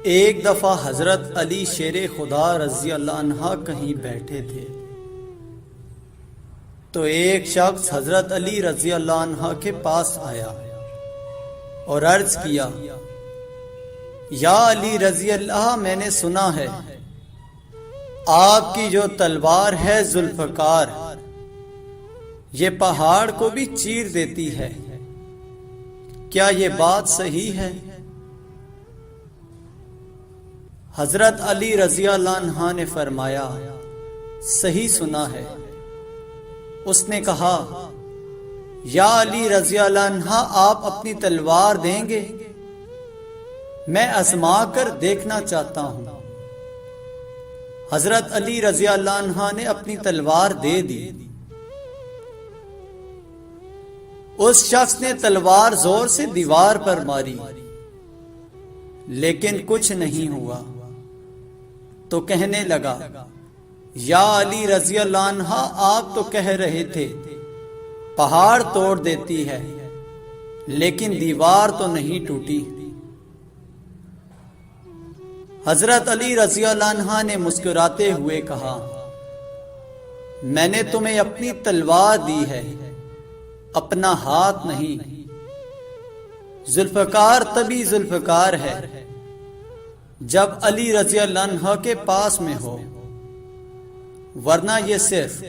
ایک دفعہ حضرت علی شیر خدا رضی اللہ عنہ کہیں بیٹھے تھے تو ایک شخص حضرت علی رضی اللہ عنہ کے پاس آیا اور عرض کیا، یا علی رضی اللہ، میں نے سنا ہے آپ کی جو تلوار ہے ذوالفقار، یہ پہاڑ کو بھی چیر دیتی ہے، کیا یہ بات صحیح ہے؟ حضرت علی رضی اللہ عنہ نے فرمایا، صحیح سنا ہے۔ اس نے کہا، یا علی رضی اللہ عنہ، آپ اپنی تلوار دیں گے؟ میں آزما کر دیکھنا چاہتا ہوں۔ حضرت علی رضی اللہ عنہ نے اپنی تلوار دے دی۔ اس شخص نے تلوار زور سے دیوار پر ماری لیکن کچھ نہیں ہوا تو کہنے لگا، یا علی رضی اللہ عنہ، آپ تو کہہ رہے تھے پہاڑ توڑ دیتی ہے لیکن دیوار تو نہیں ٹوٹی۔ حضرت علی رضی اللہ عنہ نے مسکراتے ہوئے کہا، میں نے تمہیں اپنی تلوار دی ہے، اپنا ہاتھ نہیں۔ ذوالفقار تبھی ذوالفقار ہے جب علی رضی اللہ عنہ کے پاس میں ہو، ورنہ یہ صرف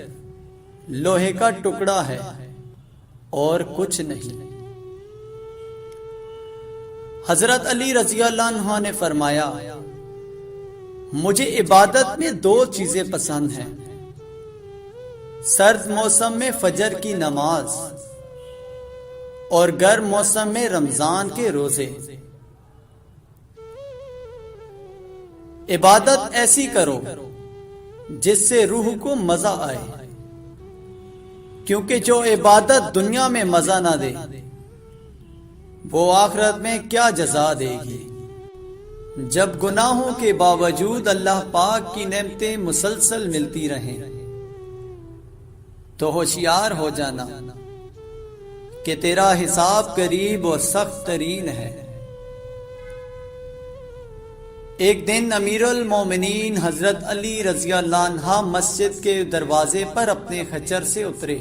لوہے کا ٹکڑا ہے اور کچھ نہیں۔ حضرت علی رضی اللہ عنہ نے فرمایا، مجھے عبادت میں دو چیزیں پسند ہیں، سرد موسم میں فجر کی نماز اور گرم موسم میں رمضان کے روزے۔ عبادت ایسی کرو جس سے روح کو مزہ آئے، کیونکہ جو عبادت دنیا میں مزہ نہ دے وہ آخرت میں کیا جزا دے گی۔ جب گناہوں کے باوجود اللہ پاک کی نعمتیں مسلسل ملتی رہیں تو ہوشیار ہو جانا کہ تیرا حساب قریب اور سخت ترین ہے۔ ایک دن امیر المومنین حضرت علی رضی اللہ عنہ مسجد کے دروازے پر اپنے خچر سے اترے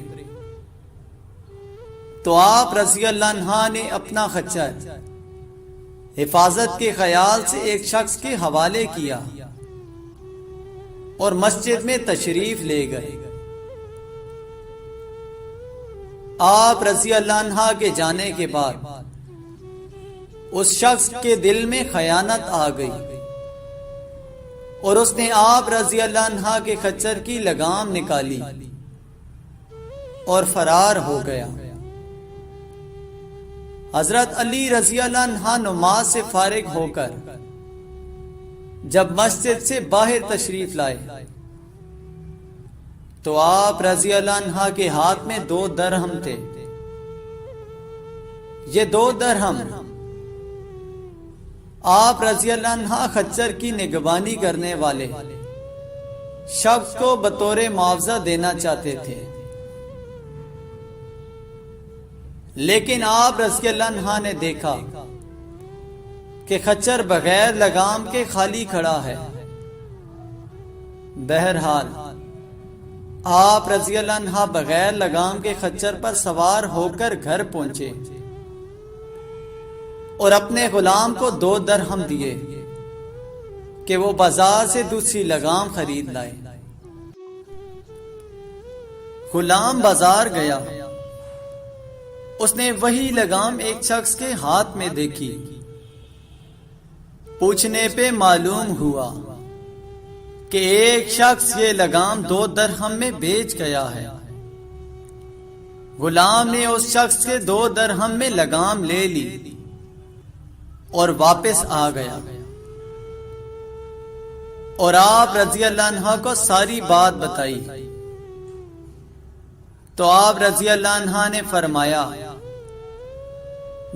تو آپ رضی اللہ عنہ نے اپنا خچر حفاظت کے خیال سے ایک شخص کے حوالے کیا اور مسجد میں تشریف لے گئے۔ آپ رضی اللہ عنہ کے جانے کے بعد اس شخص کے دل میں خیانت آ گئی اور اس نے آپ رضی اللہ عنہ کے خچر کی لگام نکالی اور فرار ہو گیا۔ حضرت علی رضی اللہ عنہ نماز سے فارغ ہو کر جب مسجد سے باہر تشریف لائے تو آپ رضی اللہ عنہ کے ہاتھ میں 2 درہم تھے۔ یہ 2 درہم آپ رضی اللہ عنہ خچر کی نگبانی کرنے والے شخص کو بطور معاوضہ دینا چاہتے تھے، لیکن آپ رضی اللہ عنہ نے دیکھا کہ خچر بغیر لگام کے خالی کھڑا ہے۔ بہرحال آپ رضی اللہ عنہ بغیر لگام کے خچر پر سوار ہو کر گھر پہنچے اور اپنے غلام کو 2 درہم دیے کہ وہ بازار سے دوسری لگام خرید لائے۔ غلام بازار گیا، اس نے وہی لگام ایک شخص کے ہاتھ میں دیکھی۔ پوچھنے پہ معلوم ہوا کہ ایک شخص یہ لگام 2 درہم میں بیچ گیا ہے۔ غلام نے اس شخص کے 2 درہم میں لگام لے لی اور واپس آ گیا اور آپ رضی اللہ عنہ کو ساری بات بتائی تو آپ رضی اللہ عنہ نے فرمایا،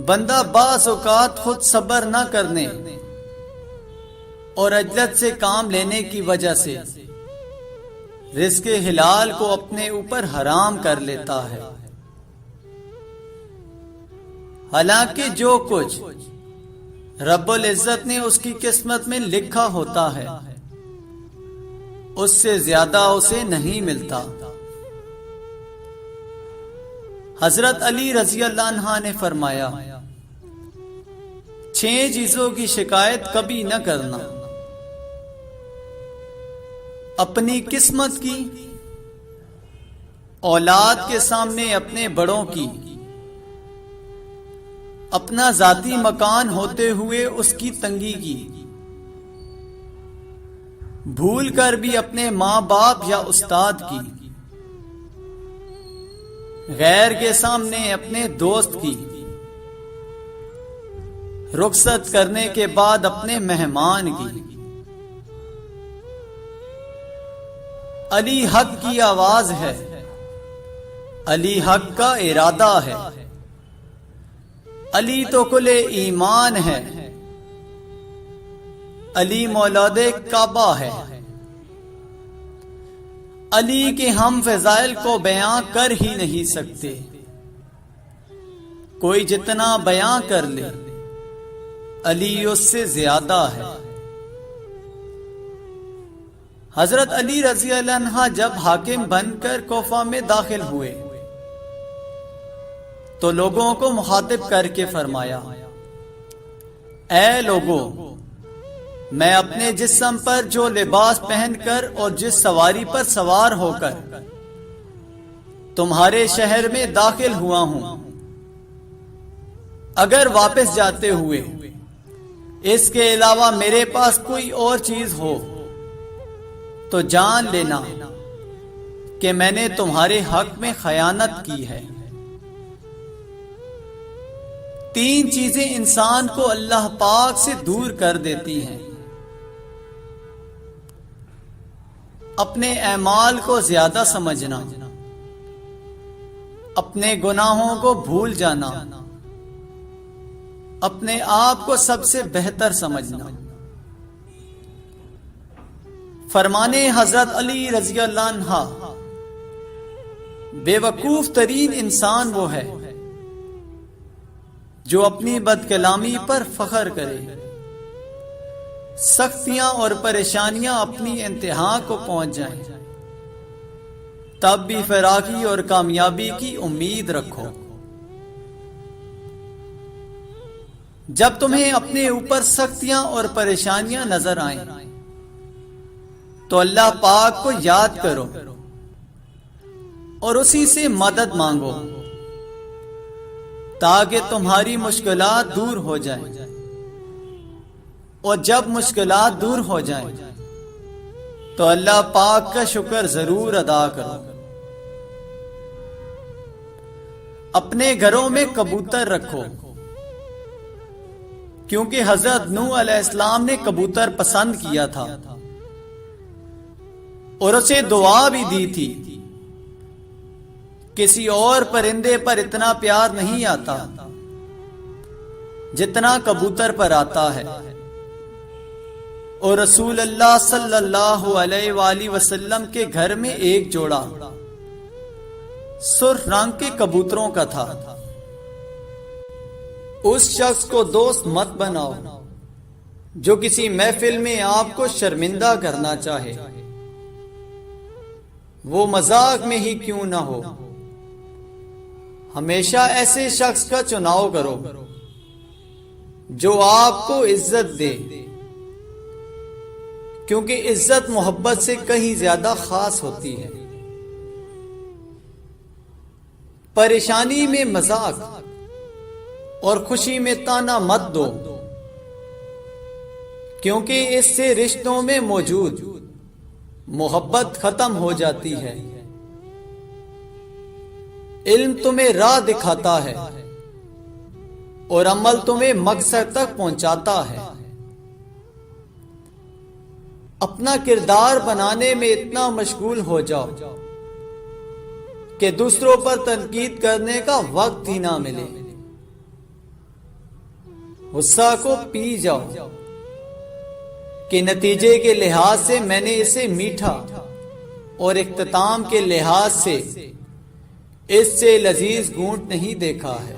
بندہ بعض اوقات خود صبر نہ کرنے اور عجلت سے کام لینے کی وجہ سے رزق حلال کو اپنے اوپر حرام کر لیتا ہے۔ حالانکہ جو کچھ رب العزت نے اس کی قسمت میں لکھا ہوتا ہے، اس سے زیادہ اسے نہیں ملتا۔ حضرت علی رضی اللہ عنہ نے فرمایا، 6 چیزوں کی شکایت کبھی نہ کرنا: اپنی قسمت کی، اولاد کے سامنے اپنے بڑوں کی، اپنا ذاتی مکان ہوتے ہوئے اس کی تنگی کی، بھول کر بھی اپنے ماں باپ یا استاد کی، غیر کے سامنے اپنے دوست کی، رخصت کرنے کے بعد اپنے مہمان کی۔ علی حق کی آواز ہے، علی حق کا ارادہ ہے، علی تو کل ایمان ہے، علی مولود کعبہ ہے۔ علی کے ہم فضائل کو بیان کر ہی نہیں سکتے، کوئی جتنا بیان کر لے علی اس سے زیادہ ہے۔ حضرت علی رضی اللہ عنہ جب حاکم بن کر کوفہ میں داخل ہوئے تو لوگوں کو مخاطب کر کے فرمایا، اے لوگوں، میں اپنے جسم پر جو لباس پہن کر اور جس سواری پر سوار ہو کر تمہارے شہر میں داخل ہوا ہوں، اگر واپس جاتے ہوئے اس کے علاوہ میرے پاس کوئی اور چیز ہو تو جان لینا کہ میں نے تمہارے حق میں خیانت کی ہے۔ 3 چیزیں انسان کو اللہ پاک سے دور کر دیتی ہیں: اپنے اعمال کو زیادہ سمجھنا، اپنے گناہوں کو بھول جانا، اپنے آپ کو سب سے بہتر سمجھنا۔ فرمانے حضرت علی رضی اللہ عنہ، بے وقوف ترین انسان وہ ہے جو اپنی بدکلامی پر فخر کرے، سختیاں اور پریشانیاں اپنی انتہا کو پہنچ جائیں تب بھی فراخی اور کامیابی کی امید رکھو۔ جب تمہیں اپنے اوپر سختیاں اور پریشانیاں نظر آئیں تو اللہ پاک کو یاد کرو اور اسی سے مدد مانگو تاکہ تمہاری مشکلات دور ہو جائیں، اور جب مشکلات دور ہو جائیں تو اللہ پاک کا شکر ضرور ادا کرو۔ اپنے گھروں میں کبوتر رکھو، کیونکہ حضرت نوح علیہ السلام نے کبوتر پسند کیا تھا اور اسے دعا بھی دی تھی۔ کسی اور پرندے پر اتنا پیار نہیں آتا جتنا کبوتر پر آتا ہے، اور رسول اللہ صلی اللہ علیہ وآلہ وسلم کے گھر میں ایک جوڑا سرخ رنگ کے کبوتروں کا تھا۔ اس شخص کو دوست مت بناؤ جو کسی محفل میں آپ کو شرمندہ کرنا چاہے، وہ مذاق میں ہی کیوں نہ ہو۔ ہمیشہ ایسے شخص کا چناؤ کرو جو آپ کو عزت دے، کیونکہ عزت محبت سے کہیں زیادہ خاص ہوتی ہے۔ پریشانی میں مذاق اور خوشی میں تانا مت دو، کیونکہ اس سے رشتوں میں موجود محبت ختم ہو جاتی ہے۔ علم تمہیں راہ دکھاتا ہے اور عمل تمہیں مقصد تک پہنچاتا ہے۔ اپنا کردار بنانے میں اتنا مشغول ہو جاؤ کہ دوسروں پر تنقید کرنے کا وقت ہی نہ ملے۔ غصہ کو پی جاؤ کہ نتیجے کے لحاظ سے میں نے اسے میٹھا اور اختتام کے لحاظ سے اس سے لذیذ گھونٹ نہیں دیکھا ہے۔